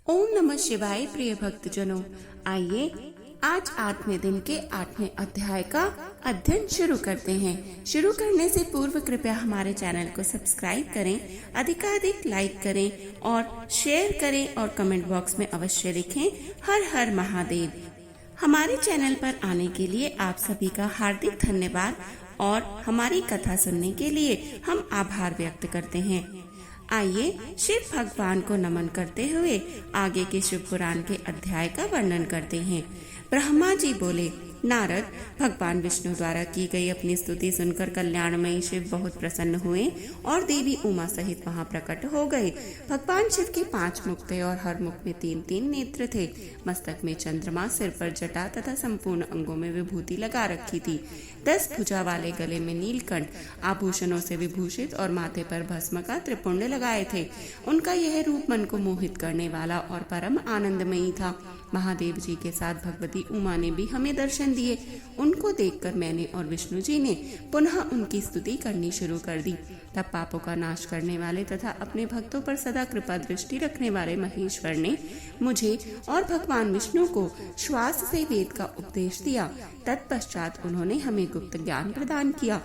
ओम नमः शिवाय। प्रिय भक्तजनों, आइए आज 8वें दिन के 8वें अध्याय का अध्ययन शुरू करते हैं। शुरू करने से पूर्व कृपया हमारे चैनल को सब्सक्राइब करें, अधिकाधिक लाइक करें और शेयर करें और कमेंट बॉक्स में अवश्य लिखें हर हर महादेव। हमारे चैनल पर आने के लिए आप सभी का हार्दिक धन्यवाद और हमारी कथा सुनने के लिए हम आभार व्यक्त करते हैं। आइए शिव भगवान को नमन करते हुए आगे के शिव पुराण के अध्याय का वर्णन करते हैं। ब्रह्मा जी बोले, नारद, भगवान विष्णु द्वारा की गई अपनी स्तुति सुनकर कल्याणमयी शिव बहुत प्रसन्न हुए और देवी उमा सहित वहां प्रकट हो गए। भगवान शिव के 5 मुख थे और हर मुख में 3-3 नेत्र थे। मस्तक में चंद्रमा, सिर पर जटा तथा संपूर्ण अंगों में विभूति लगा रखी थी। 10 भुजा वाले गले में नीलकंठ, आभूषणों से विभूषित और माथे पर भस्म का त्रिपुंड लगाए थे। उनका यह रूप मन को मोहित करने वाला और परम आनंदमयी था। महादेव जी के साथ भगवती उमा ने भी हमें दर्शन दिए। उनको देखकर मैंने और विष्णु जी ने पुनः उनकी स्तुति करनी शुरू कर दी। तब पापों का नाश करने वाले तथा अपने भक्तों पर सदा कृपा दृष्टि रखने वाले महेश्वर ने मुझे और भगवान विष्णु को श्वास से वेद का उपदेश दिया। तत्पश्चात उन्होंने हमें गुप्त ज्ञान प्रदान किया।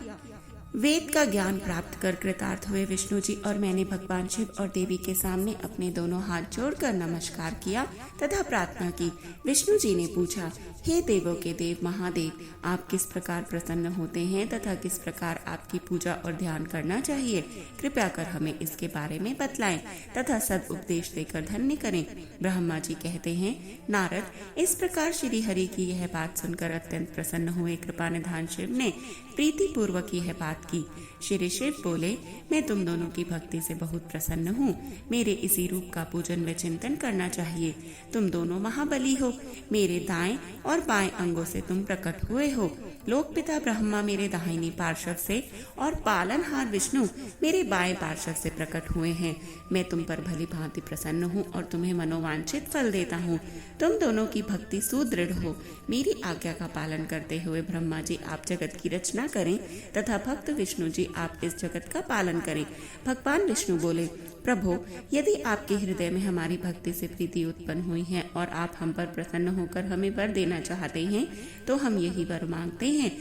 वेद का ज्ञान प्राप्त कर कृतार्थ हुए विष्णु जी और मैंने भगवान शिव और देवी के सामने अपने दोनों हाथ जोड़कर नमस्कार किया तथा प्रार्थना की। विष्णु जी ने पूछा, हे देवों के देव महादेव, आप किस प्रकार प्रसन्न होते हैं तथा किस प्रकार आपकी पूजा और ध्यान करना चाहिए? कृपया कर हमें इसके बारे में बतलाएं तथा सद उपदेश देकर धन्य करें। ब्रह्मा जी कहते हैं, नारद, इस प्रकार श्री हरि की यह बात सुनकर अत्यंत प्रसन्न हुए कृपा निधान शिव ने प्रीति पूर्वक यह बात की। श्री शिव बोले, मैं तुम दोनों की भक्ति से बहुत प्रसन्न हूँ। मेरे इसी रूप का पूजन व चिंतन करना चाहिए। तुम दोनों महाबली हो। मेरे दाएं और बाएं अंगों से तुम प्रकट हुए हो। लोक पिता ब्रह्मा मेरे दाहिनी पार्श्व से और पालनहार विष्णु मेरे बाएं पार्श्व से प्रकट हुए हैं। मैं तुम पर भली भांति प्रसन्न हूँ और तुम्हें मनोवांछित फल देता हूँ। तुम दोनों की भक्ति सुदृढ़ हो। मेरी आज्ञा का पालन करते हुए ब्रह्मा जी आप जगत की रचना करें तथा भक्त विष्णु जी आप इस जगत का पालन करें। भगवान विष्णु बोले, प्रभो, यदि आपके हृदय में हमारी भक्ति से प्रीति उत्पन्न हुई है और आप हम पर प्रसन्न होकर हमें वर देना चाहते हैं, तो हम यही वर मांगते हैं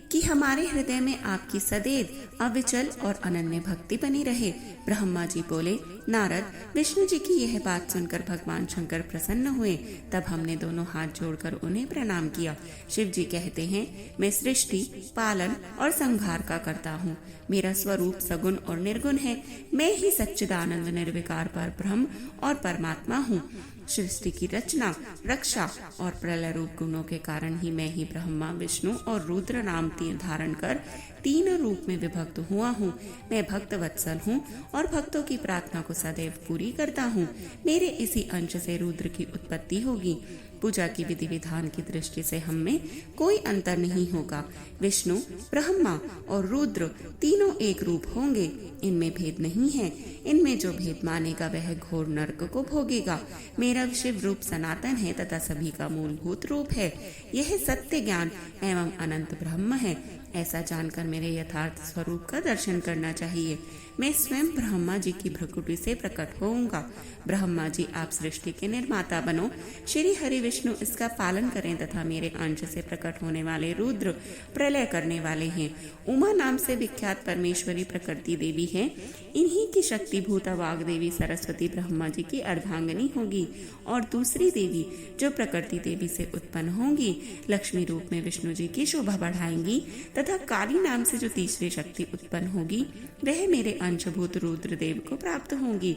कि हमारे हृदय में आपकी सदैव अविचल और अनन्य भक्ति बनी रहे। ब्रह्मा जी बोले, नारद, विष्णु जी की यह बात सुनकर भगवान शंकर प्रसन्न हुए। तब हमने दोनों हाथ जोड़कर उन्हें प्रणाम किया। शिव जी कहते हैं, मैं सृष्टि, पालन और संहार का करता हूँ। मेरा स्वरूप सगुण और निर्गुण है। मैं ही सच्चिदानंद निर्विकार पर ब्रह्म और परमात्मा हूँ। सृष्टि की रचना, रक्षा और प्रलय रूप गुणों के कारण ही मैं ही ब्रह्मा, विष्णु और रुद्र नाम धारण कर 3 रूप में विभक्त हुआ हूँ। मैं भक्त वत्सल हूँ और भक्तों की प्रार्थना को सदैव पूरी करता हूँ। मेरे इसी अंश से रुद्र की उत्पत्ति होगी। पूजा की विधि विधान की दृष्टि से हम में कोई अंतर नहीं होगा। विष्णु, ब्रह्मा और रुद्र तीनों एक रूप होंगे। इनमें भेद नहीं है। इनमें जो भेद मानेगा वह घोर नरक को भोगेगा। मेरा शिव रूप सनातन है तथा सभी का मूलभूत रूप है। यह सत्य ज्ञान एवं अनंत ब्रह्म है। ऐसा जानकर मेरे यथार्थ स्वरूप का दर्शन करना चाहिए। मैं स्वयं ब्रह्मा जी की भ्रुकुटी से प्रकट होऊंगा। ब्रह्मा जी आप सृष्टि के निर्माता बनो। श्री हरि विष्णु इसका पालन करें तथा मेरे अंश से प्रकट होने वाले रुद्र प्रलय करने वाले हैं। उमा नाम से विख्यात परमेश्वरी प्रकृति देवी है। इन्हीं की शक्ति भूता वाग देवी सरस्वती ब्रह्मा जी की अर्धांगिनी होगी और दूसरी देवी जो प्रकृति देवी से उत्पन्न होंगी लक्ष्मी रूप में विष्णु जी की शोभा बढ़ाएंगी तथा काली नाम से जो तीसरी शक्ति उत्पन्न होगी वह मेरे अंशभूत रुद्र देव को प्राप्त होंगी।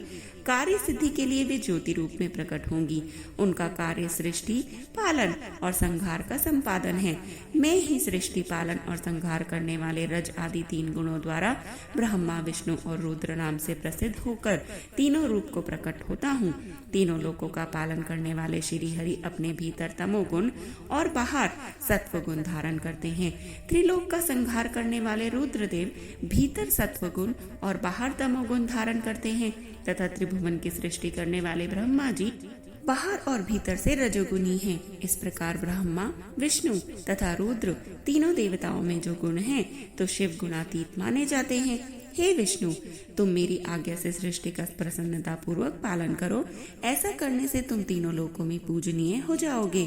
कार्य सिद्धि के लिए वे ज्योति रूप में प्रकट होंगी। उनका कार्य सृष्टि, पालन और संहार का संपादन है। मैं ही सृष्टि, पालन और संहार करने वाले रज आदि 3 गुणों द्वारा ब्रह्मा, विष्णु और रुद्र नाम से प्रसिद्ध होकर तीनों रूप को प्रकट होता हूँ। तीनों लोकों का पालन करने वाले श्री हरि अपने भीतर तमोगुण और बाहर सत्व गुण धारण करते हैं। त्रिलोक का संहार करने वाले रुद्रदेव भीतर सत्व गुण और बाहर तमोगुण धारण करते हैं तथा त्रिभुवन की सृष्टि करने वाले ब्रह्मा जी बाहर और भीतर से रजोगुणी हैं। इस प्रकार ब्रह्मा, विष्णु तथा रुद्र तीनों देवताओं में जो गुण हैं तो शिव गुणातीत माने जाते हैं। हे विष्णु, तुम मेरी आज्ञा से सृष्टि का प्रसन्नता पूर्वक पालन करो। ऐसा करने से तुम तीनों लोकों में पूजनीय हो जाओगे।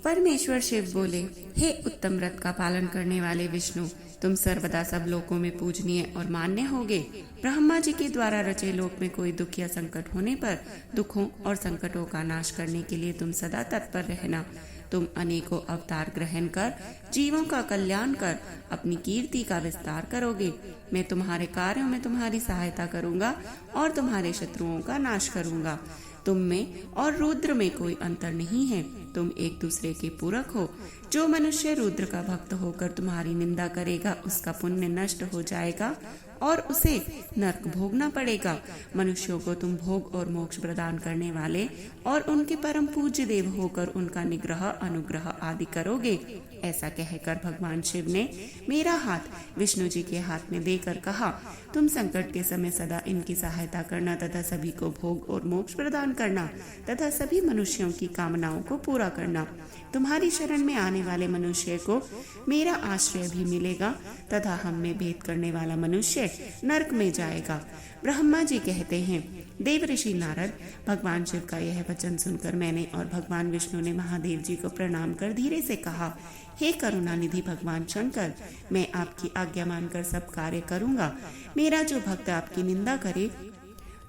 परमेश्वर शिव बोले, हे उत्तम व्रत का पालन करने वाले विष्णु, तुम सर्वदा सब लोकों में पूजनीय और मान्य होगे। ब्रह्मा जी के द्वारा रचे लोक में कोई दुख या संकट होने पर दुखों और संकटों का नाश करने के लिए तुम सदा तत्पर रहना। तुम अनेकों अवतार ग्रहण कर जीवों का कल्याण कर अपनी कीर्ति का विस्तार करोगे। मैं तुम्हारे कार्यों में तुम्हारी सहायता करूंगा और तुम्हारे शत्रुओं का नाश करूंगा। तुम में और रुद्र में कोई अंतर नहीं है, तुम एक दूसरे के पूरक हो। जो मनुष्य रुद्र का भक्त होकर तुम्हारी निंदा करेगा उसका पुण्य नष्ट हो जाएगा और उसे नरक भोगना पड़ेगा। मनुष्यों को तुम भोग और मोक्ष प्रदान करने वाले और उनके परम पूज्य देव होकर उनका निग्रह अनुग्रह आदि करोगे। ऐसा कहकर भगवान शिव ने मेरा हाथ विष्णु जी के हाथ में देकर कहा, तुम संकट के समय सदा इनकी सहायता करना तथा सभी को भोग और मोक्ष प्रदान करना तथा सभी मनुष्यों की कामनाओं को पूरा करना। तुम्हारी शरण में आने वाले मनुष्य को मेरा आश्रय भी मिलेगा तथा हम में भेद करने वाला मनुष्य नरक में जाएगा। ब्रह्मा जी कहते हैं, देव ऋषि नारद, भगवान शिव का यह वचन सुनकर मैंने और भगवान विष्णु ने महादेव जी को प्रणाम कर धीरे से कहा, हे करुणा निधि भगवान शंकर, मैं आपकी आज्ञा मानकर सब कार्य करूंगा। मेरा जो भक्त आपकी निंदा करे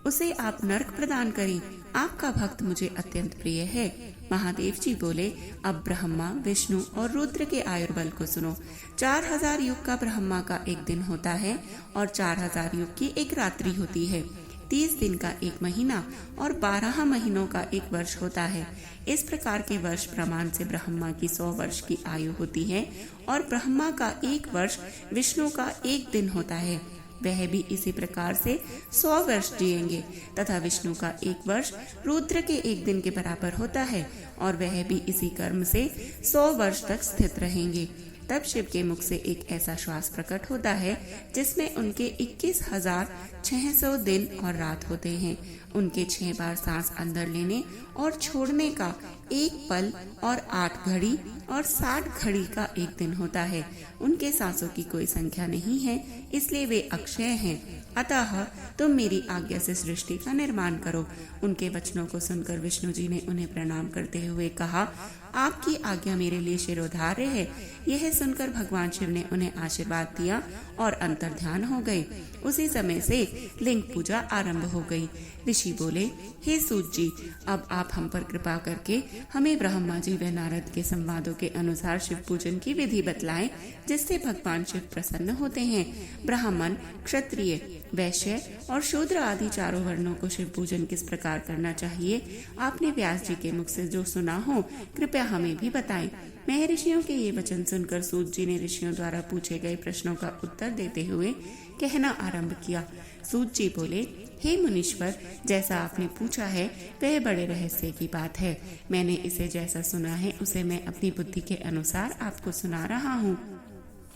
उसे आप नरक प्रदान करें। आपका भक्त मुझे अत्यंत प्रिय है। महादेव जी बोले, अब ब्रह्मा विष्णु और रुद्र के आयुर्बल को सुनो। 4000 युग का ब्रह्मा का एक दिन होता है और 4000 युग की एक रात्रि होती है। 30 दिन का एक महीना और 12 महीनों का एक वर्ष होता है। इस प्रकार के वर्ष प्रमाण से ब्रह्मा की 100 वर्ष की आयु होती है और ब्रह्मा का एक वर्ष विष्णु का एक दिन होता है। वह भी इसी प्रकार से 100 वर्ष जिएंगे तथा विष्णु का एक वर्ष रुद्र के एक दिन के बराबर होता है और वह भी इसी कर्म से 100 वर्ष तक स्थित रहेंगे। तब शिव के मुख से एक ऐसा श्वास प्रकट होता है जिसमें उनके 21,600 दिन और रात होते हैं। उनके 6 बार सांस अंदर लेने और छोड़ने का एक पल और 8 घड़ी और 60 घड़ी का एक दिन होता है। उनके सांसों की कोई संख्या नहीं है, इसलिए वे अक्षय हैं। अतः तुम मेरी आज्ञा से सृष्टि का निर्माण करो। उनके वचनों को सुनकर विष्णु जी ने उन्हें प्रणाम करते हुए कहा, आपकी आज्ञा मेरे लिए शिरोधार्य है। यह सुनकर भगवान शिव ने उन्हें आशीर्वाद दिया और अंतर्ध्यान हो गए। उसी समय से लिंग पूजा आरंभ हो गई। ऋषि बोले, हे सूत जी, अब आप हम पर कृपा करके हमें ब्रह्मा जी व नारद के संवादों के अनुसार शिव पूजन की विधि बतलाएं, जिससे भगवान शिव प्रसन्न होते हैं। ब्राह्मण, क्षत्रिय, वैश्य और शूद्र आदि चारों वर्णों को शिव पूजन किस प्रकार करना चाहिए, आपने व्यास जी के मुख से जो सुना हो कृपया हमें भी बताएं। महर्षियों के ये वचन सुनकर सूत जी ने ऋषियों द्वारा पूछे गए प्रश्नों का उत्तर देते हुए कहना आरंभ किया। सूत जी बोले, हे मुनीश्वर, जैसा आपने पूछा है वह बड़े रहस्य की बात है। मैंने इसे जैसा सुना है उसे मैं अपनी बुद्धि के अनुसार आपको सुना रहा हूँ।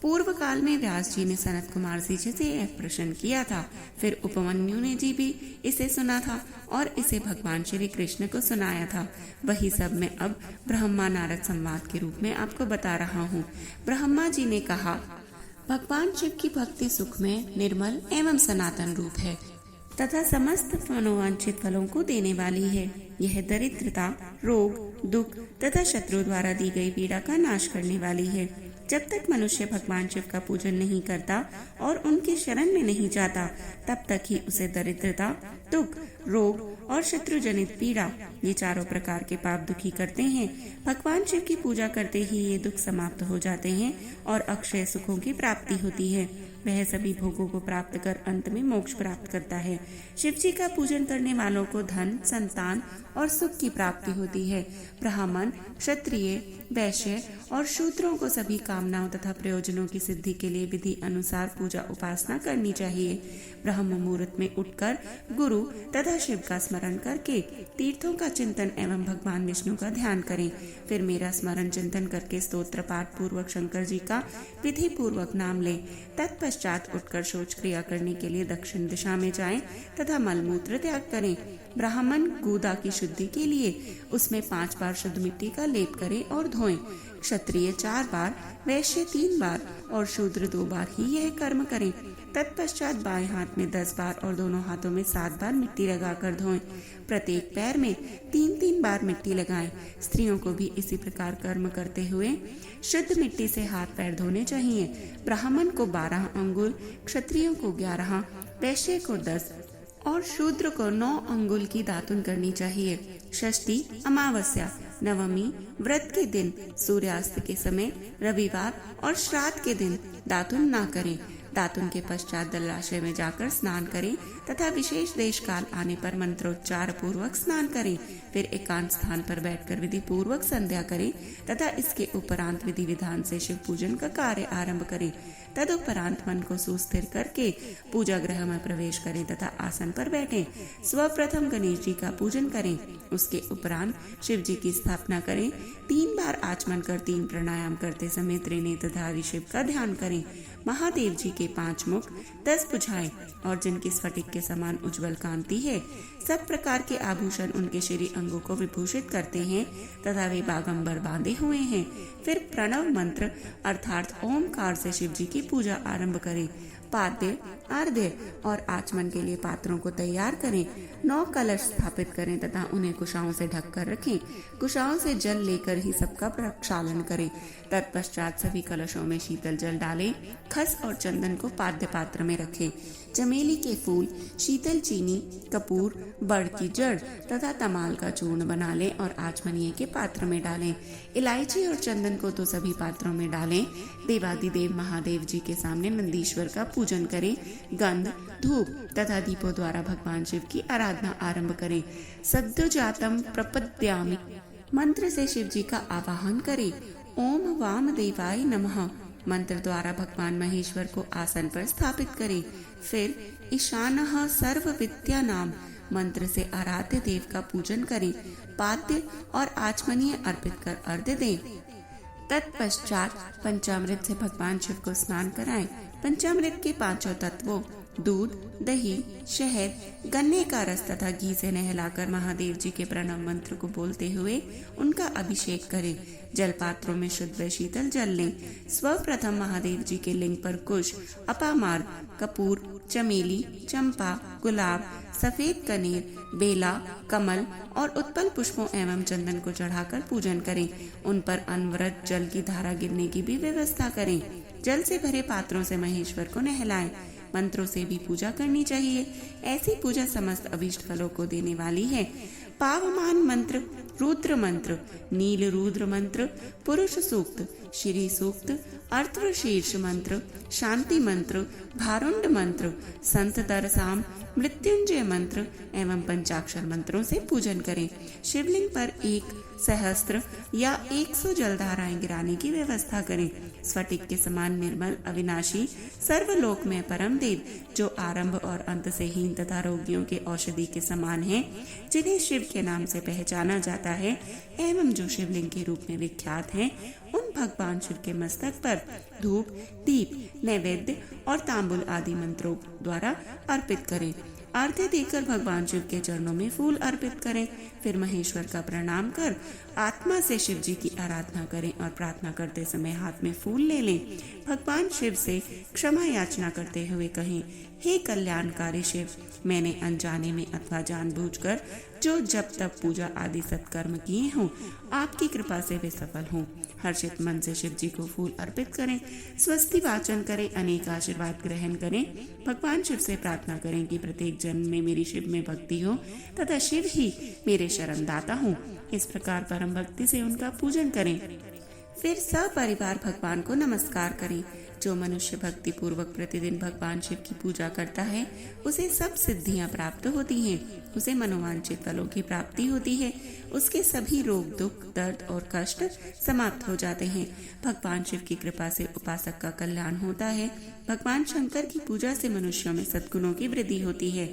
पूर्व काल में व्यास जी ने सनत कुमार जी से यह प्रश्न किया था। फिर उपमन्यु ने जी भी इसे सुना था और इसे भगवान श्री कृष्ण को सुनाया था। वही सब मैं अब ब्रह्मा नारद संवाद के रूप में आपको बता रहा हूँ। ब्रह्मा जी ने कहा, भगवान शिव की भक्ति सुख में निर्मल एवं सनातन रूप है तथा समस्त मनोवांछित फलों को देने वाली है। यह दरिद्रता, रोग, दुख तथा शत्रु द्वारा दी गई पीड़ा का नाश करने वाली है। जब तक मनुष्य भगवान शिव का पूजन नहीं करता और उनके शरण में नहीं जाता, तब तक ही उसे दरिद्रता, दुख, रोग और शत्रु जनित पीड़ा, ये चारों प्रकार के पाप दुखी करते हैं। भगवान शिव की पूजा करते ही ये दुख समाप्त हो जाते हैं और अक्षय सुखों की प्राप्ति होती है। वह सभी भोगों को प्राप्त कर अंत में मोक्ष प्राप्त करता है। शिव जी का पूजन करने वालों को धन, संतान और सुख की प्राप्ति होती है। ब्राह्मण, क्षत्रिय, वैश्य और शूद्रों को सभी कामनाओं तथा प्रयोजनों की सिद्धि के लिए विधि अनुसार पूजा उपासना करनी चाहिए। ब्रह्म मुहूर्त में उठकर गुरु तथा शिव का स्मरण करके तीर्थों का चिंतन एवं भगवान विष्णु का ध्यान करें। फिर मेरा स्मरण चिंतन करके स्तोत्र पाठ पूर्वक शंकर जी का विधि पूर्वक नाम लें। तत्पश्चात तत्पश्चात उठकर शौच क्रिया करने के लिए दक्षिण दिशा में जाएं तथा मलमूत्र त्याग करें। ब्राह्मण गूदा की शुद्धि के लिए उसमें 5 बार शुद्ध मिट्टी का लेप करें और धोएं। क्षत्रिय 4 बार, वैश्य 3 बार और शूद्र 2 बार ही यह कर्म करें। तत्पश्चात बाएं हाथ में 10 बार और दोनों हाथों में 7 बार मिट्टी लगाकर धोएं। प्रत्येक पैर में 3-3 बार मिट्टी लगाएं। स्त्रियों को भी इसी प्रकार कर्म करते हुए शुद्ध मिट्टी से हाथ पैर धोने चाहिए। ब्राह्मण को 12 अंगुल, क्षत्रियों को 11, वैश्य को 10 और शूद्र को 9 अंगुल की दातुन करनी चाहिए। षष्ठी, अमावस्या, नवमी, व्रत के दिन, सूर्यास्त के समय, रविवार और श्राद्ध के दिन दातुन ना करें। दातुन के पश्चात दलाशय में जाकर स्नान करें तथा विशेष देश काल आने पर मंत्रोच्चार पूर्वक स्नान करें। फिर एकांत स्थान पर बैठकर विधि पूर्वक संध्या करें तथा इसके उपरांत विधि विधान से शिव पूजन का कार्य आरंभ करें। तदुपरांत मन को सुस्थिर करके पूजा गृह में प्रवेश करें तथा आसन पर बैठें। सर्वप्रथम गणेश जी का पूजन करें। उसके उपरांत शिव जी की स्थापना करें। 3 बार आचमन कर 3 प्राणायाम करते समय त्रिनेत्रधारी शिव का ध्यान करें। महादेव जी के 5 मुख, 10 भुजाएं और जिनकी स्फटिक के समान उज्जवल कांति है, सब प्रकार के आभूषण उनके शरीर अंगों को विभूषित करते हैं तथा वे बागंबर बांधे हुए हैं। फिर प्रणव मंत्र अर्थात ओमकार से शिव जी की पूजा आरंभ करें। पाद्य, अर्घ्य और आचमन के लिए पात्रों को तैयार करें। 9 कलश स्थापित करें तथा उन्हें कुशाओं से ढककर रखें। कुशाओं से जल लेकर ही सबका प्रक्षालन करें। तत्पश्चात सभी कलशों में शीतल जल डालें। खस और चंदन को पाद्य पात्र में रखें। चमेली के फूल, शीतल चीनी, कपूर, बड़ की जड़ तथा तमाल का चूर्ण बना लें और आचमनीय के पात्र में डालें। इलायची और चंदन को तो सभी पात्रों में डालें। देवादिदेव महादेव जी के सामने नंदीश्वर का पूजन करें। गंध, धूप तथा दीपों द्वारा भगवान शिव की आराधना आरंभ करें। सद्यो जातम प्रपद्यामि मंत्र से शिव जी का आवाहन करें। ओम वाम देवाय नमः मंत्र द्वारा भगवान महेश्वर को आसन पर स्थापित करें। फिर ईशानः सर्व विद्या नाम मंत्र से आराध्य देव का पूजन करें। पाद्य और आचमनीय अर्पित कर अर्घ्य दें। तत्पश्चात पंचामृत से भगवान शिव को स्नान कराएं। पंचामृत के 5 तत्वों दूध, दही, शहद, गन्ने का रस तथा घी से नहलाकर महादेव जी के प्रणव मंत्र को बोलते हुए उनका अभिषेक करें। जल पात्रों में शुद्ध व शीतल जल लें। सर्वप्रथम महादेव जी के लिंग पर कुश, अपामार, कपूर, चमेली, चंपा, गुलाब, सफेद कनेर, बेला, कमल और उत्पल पुष्पों एवं चंदन को चढ़ाकर पूजन करें। उन पर अनवरत जल की धारा गिरने की भी व्यवस्था करें। जल से भरे पात्रों से महेश्वर को नहलाएं। मंत्रों से भी पूजा करनी चाहिए। ऐसी पूजा समस्त अभीष्ट फलों को देने वाली है। पावमान मंत्र, रुद्र मंत्र, नील रुद्र मंत्र, पुरुष सूक्त, श्री सूक्त, अर्थशीर्ष मंत्र, शांति मंत्र, भारुंड मंत्र, संत दरसाम, मृत्युंजय मंत्र एवं पंचाक्षर मंत्रों से पूजन करें। शिवलिंग पर 1 सहस्त्र या 100 जलधाराएं गिराने की व्यवस्था करें। स्फटिक के समान निर्मल, अविनाशी, सर्वलोक में परम देव जो आरंभ और अंत से हीन तथा रोगियों के औषधि के समान है, जिन्हें शिव के नाम से पहचाना जाता है एवं जो शिवलिंग के रूप में विख्यात हैं, उन भगवान शिव के मस्तक पर धूप, दीप, नैवेद्य और तांबुल आदि मंत्रों द्वारा अर्पित करें। आरती देकर भगवान शिव के चरणों में फूल अर्पित करें। फिर महेश्वर का प्रणाम कर आत्मा से शिव जी की आराधना करें और प्रार्थना करते समय हाथ में फूल ले लें। भगवान शिव से क्षमा याचना करते हुए कहें, हे कल्याणकारी शिव, मैंने अनजाने में अथवा जानबूझकर जो जब तब पूजा आदि सत्कर्म किए हों, आपकी कृपा से वे सफल हों। हर्षित मन से शिव जी को फूल अर्पित करें। स्वस्ति वाचन करें। अनेक आशीर्वाद ग्रहण करें। भगवान शिव से प्रार्थना करें कि प्रत्येक जन्म में मेरी शिव में भक्ति हो तथा शिव ही मेरे शरणदाता हों। इस प्रकार परम भक्ति से उनका पूजन करें। फिर सपरिवार भगवान को नमस्कार करें। जो मनुष्य भक्ति पूर्वक प्रतिदिन भगवान शिव की पूजा करता है, उसे सब सिद्धियां प्राप्त होती हैं। उसे मनोवांछित फलों की प्राप्ति होती है। उसके सभी रोग, दुख, दर्द और कष्ट समाप्त हो जाते हैं। भगवान शिव की कृपा से उपासक का कल्याण होता है। भगवान शंकर की पूजा से मनुष्यों में सद्गुणों की वृद्धि होती है।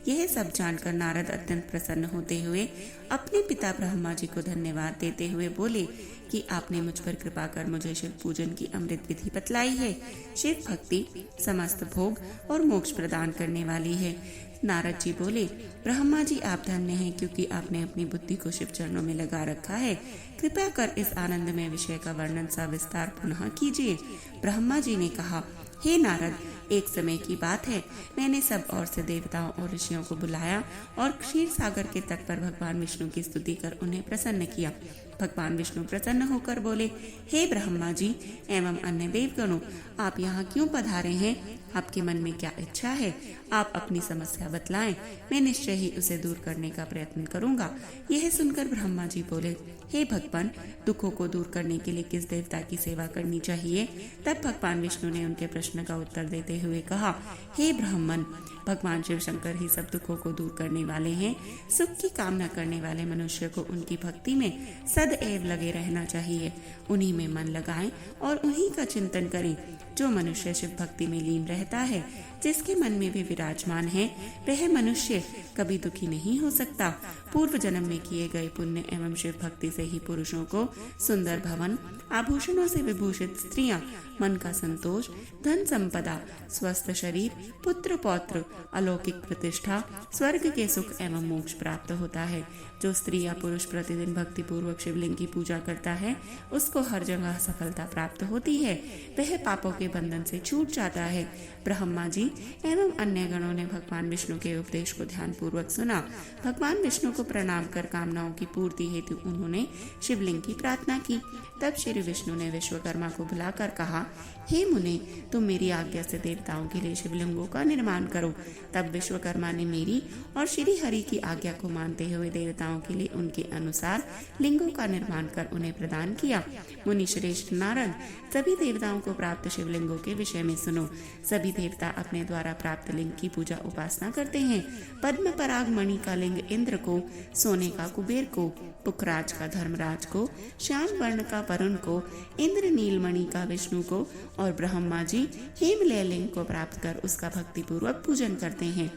यह सब जानकर नारद अत्यंत प्रसन्न होते हुए अपने पिता ब्रह्मा जी को धन्यवाद देते हुए बोले कि आपने मुझ पर कृपा कर मुझे शिव पूजन की अमृत विधि बतलाई है। शिव भक्ति समस्त भोग और मोक्ष प्रदान करने वाली है। नारद जी बोले, ब्रह्मा जी आप धन्य हैं क्योंकि आपने अपनी बुद्धि को शिव चरणों में लगा रखा है। कृपया कर इस आनंदमय विषय का वर्णन सविस्तार पुनः कीजिए। ब्रह्मा जी ने कहा, हे नारद, एक समय की बात है, मैंने सब ओर से देवताओं और ऋषियों को बुलाया और क्षीर सागर के तट पर भगवान विष्णु की स्तुति कर उन्हें प्रसन्न किया। भगवान विष्णु प्रसन्न होकर बोले, हे ब्रह्मा जी एवं अन्य देवगणों, आप यहाँ क्यों पधारे हैं? आपके मन में क्या इच्छा है? आप अपनी समस्या बतलाएं, मैं निश्चय ही उसे दूर करने का प्रयत्न करूंगा। यह सुनकर ब्रह्मा जी बोले, हे भगवान, दुखों को दूर करने के लिए किस देवता की सेवा करनी चाहिए? तब भगवान विष्णु ने उनके प्रश्न का उत्तर देते हुए कहा, हे ब्राह्मण, भगवान शिव शंकर ही सब दुखों को दूर करने वाले हैं। सुख की कामना करने वाले मनुष्य को उनकी भक्ति में सदैव लगे रहना चाहिए। उन्हीं में मन लगाएं और उन्हीं का चिंतन करें। जो मनुष्य शिव भक्ति में लीन रहता है, जिसके मन में भी विराजमान है, वह मनुष्य कभी दुखी नहीं हो सकता। पूर्व जन्म में किए गए पुण्य एवं शिव भक्ति से ही पुरुषों को सुंदर भवन, आभूषणों से विभूषित स्त्रियां, मन का संतोष, धन संपदा, स्वस्थ शरीर, पुत्र पौत्र, अलौकिक प्रतिष्ठा, स्वर्ग के सुख एवं मोक्ष प्राप्त होता है। जो स्त्री या पुरुष प्रतिदिन भक्ति पूर्वक शिवलिंग की पूजा करता है, उसको हर जगह सफलता प्राप्त होती है। वह पापों के बंधन से छूट जाता है। ब्रह्मा जी एवं अन्य गणों ने भगवान विष्णु के उपदेश को ध्यान पूर्वक सुना। भगवान विष्णु को प्रणाम कर कामनाओं की पूर्ति हेतु उन्होंने शिवलिंग की प्रार्थना की। तब श्री विष्णु ने विश्वकर्मा को बुलाकर कहा, हे मुने, तुम मेरी आज्ञा से देवताओं के लिए शिवलिंगों का निर्माण करो। तब विश्वकर्मा ने मेरी और श्री हरि की आज्ञा को मानते हुए देवताओं के लिए उनके अनुसार लिंगों का निर्माण कर उन्हें प्रदान किया। मुनि श्रेष्ठ नारद, सभी देवताओं को प्राप्त शिवलिंगों के विषय में सुनो। सभी देवता अपने द्वारा प्राप्त लिंग की पूजा उपासना करते हैं। पद्म पराग मणि का लिंग इंद्र को, सोने का कुबेर को, पुखराज का धर्मराज को, श्याम वर्ण का वरुण को, इंद्र नीलमणि का विष्णु को और ब्रह्मा जी हेमलय लिंग को प्राप्त कर उसका भक्ति पूर्वक पूजन करते हैं।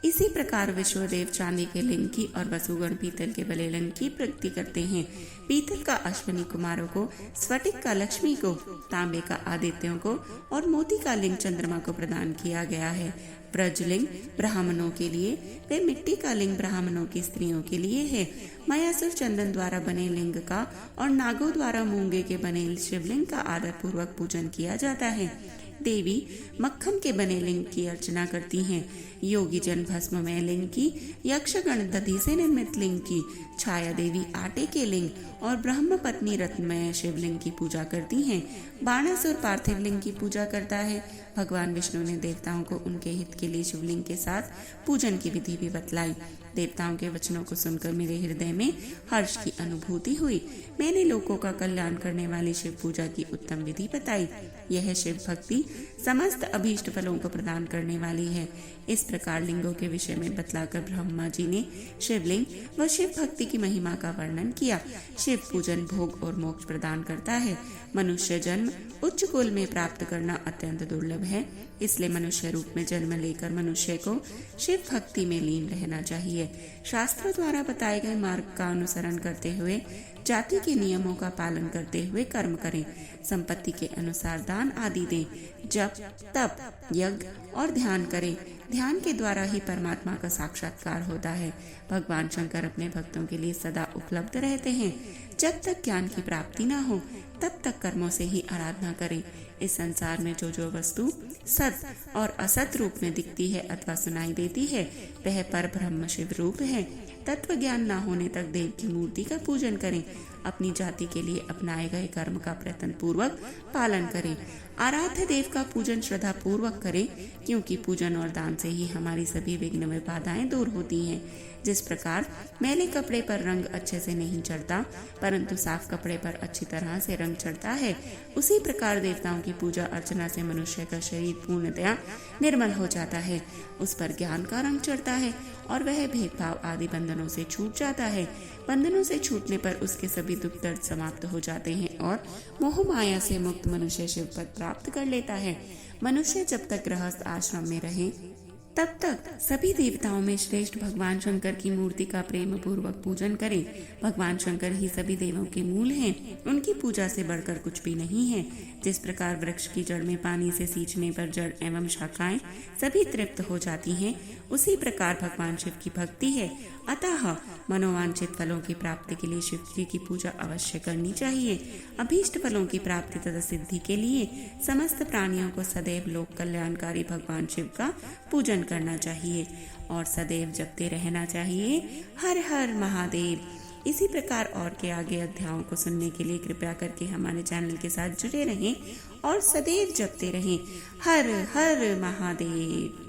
इसी प्रकार विश्वदेव चांदी के लिंग की और वसुगण पीतल के बले लिंग की प्रगति करते हैं। पीतल का अश्विनी कुमारों को, स्फटिक का लक्ष्मी को, तांबे का आदित्यों को और मोती का लिंग चंद्रमा को प्रदान किया गया है। ब्रजलिंग ब्राह्मणों के लिए, वे मिट्टी का लिंग ब्राह्मणों की स्त्रियों के लिए है। मयासुर चंदन द्वारा बने लिंग का और नागों द्वारा मूंगे के बने शिवलिंग का आदर पूर्वक पूजन किया जाता है। देवी मक्खन के बने लिंग की अर्चना करती हैं। योगी जन भस्ममय लिंग की, यक्षगण दधि से निर्मित लिंग की, छाया देवी आटे के लिंग और ब्रह्म पत्नी रत्नमय शिवलिंग की पूजा करती हैं। बाणासुर पार्थिव लिंग की पूजा करता है। भगवान विष्णु ने देवताओं को उनके हित के लिए शिवलिंग के साथ पूजन की विधि भी बतलाई। देवताओं के वचनों को सुनकर मेरे हृदय में हर्ष की अनुभूति हुई। मैंने लोगों का कल्याण करने वाली शिव पूजा की उत्तम विधि बताई। यह शिव भक्ति समस्त अभीष्ट फलों को प्रदान करने वाली है। इस प्रकार लिंगों के विषय में बतलाकर ब्रह्मा जी ने शिवलिंग व शिव भक्ति की महिमा का वर्णन किया। शिव पूजन भोग और मोक्ष प्रदान करता है। मनुष्य जन्म उच्च कुल में प्राप्त करना अत्यंत दुर्लभ है, इसलिए मनुष्य रूप में जन्म लेकर मनुष्य को शिव भक्ति में लीन रहना चाहिए। शास्त्रों द्वारा बताए गए मार्ग का अनुसरण करते हुए, जाति के नियमों का पालन करते हुए कर्म करें। संपत्ति के अनुसार दान आदि दें। जप, तप, यज्ञ और ध्यान करें। ध्यान के द्वारा ही परमात्मा का साक्षात्कार होता है। भगवान शंकर अपने भक्तों के लिए सदा उपलब्ध रहते हैं। जब तक ज्ञान की प्राप्ति न हो, तब तक कर्मों से ही आराधना करें। इस संसार में जो वस्तु सत और असत रूप में दिखती है अथवा सुनाई देती है, वह पर ब्रह्म शिव रूप है। तत्व ज्ञान न होने तक देव की मूर्ति का पूजन करें। अपनी जाति के लिए अपनाए गए कर्म का प्रयत्न पूर्वक पालन करें। आराध्य देव का पूजन श्रद्धा पूर्वक करें, क्योंकि पूजन और दान से ही हमारी सभी विघ्न व बाधाएं दूर होती हैं। जिस प्रकार मैले कपड़े पर रंग अच्छे से नहीं चढ़ता, परंतु साफ कपड़े पर अच्छी तरह से रंग चढ़ता है, उसी प्रकार देवताओं की पूजा अर्चना से मनुष्य का शरीर पूर्णतया निर्मल हो जाता है। उस पर ज्ञान का रंग चढ़ता है और वह भेदभाव आदि बंधनों से छूट जाता है। बंधनों से छूटने पर उसके सभी दुख दर्द समाप्त हो जाते हैं और मोह माया से मुक्त मनुष्य शिव पद प्राप्त कर लेता है। मनुष्य जब तक गृहस्थ आश्रम में रहे तब तक सभी देवताओं में श्रेष्ठ भगवान शंकर की मूर्ति का प्रेम पूर्वक पूजन करें। भगवान शंकर ही सभी देवों के मूल हैं, उनकी पूजा से बढ़कर कुछ भी नहीं है। जिस प्रकार वृक्ष की जड़ में पानी से सींचने पर जड़ एवं शाखाएं सभी तृप्त हो जाती हैं, उसी प्रकार भगवान शिव की भक्ति है। अतः मनोवांछित फलों की प्राप्ति के लिए शिव जी की पूजा अवश्य करनी चाहिए। अभीष्ट फलों की प्राप्ति तथा सिद्धि के लिए समस्त प्राणियों को सदैव लोक कल्याणकारी भगवान शिव का पूजन करना चाहिए और सदैव जपते रहना चाहिए, हर हर महादेव। इसी प्रकार और के आगे अध्यायों को सुनने के लिए कृपया करके हमारे चैनल के साथ जुड़े रहें और सदैव जपते रहें, हर हर महादेव।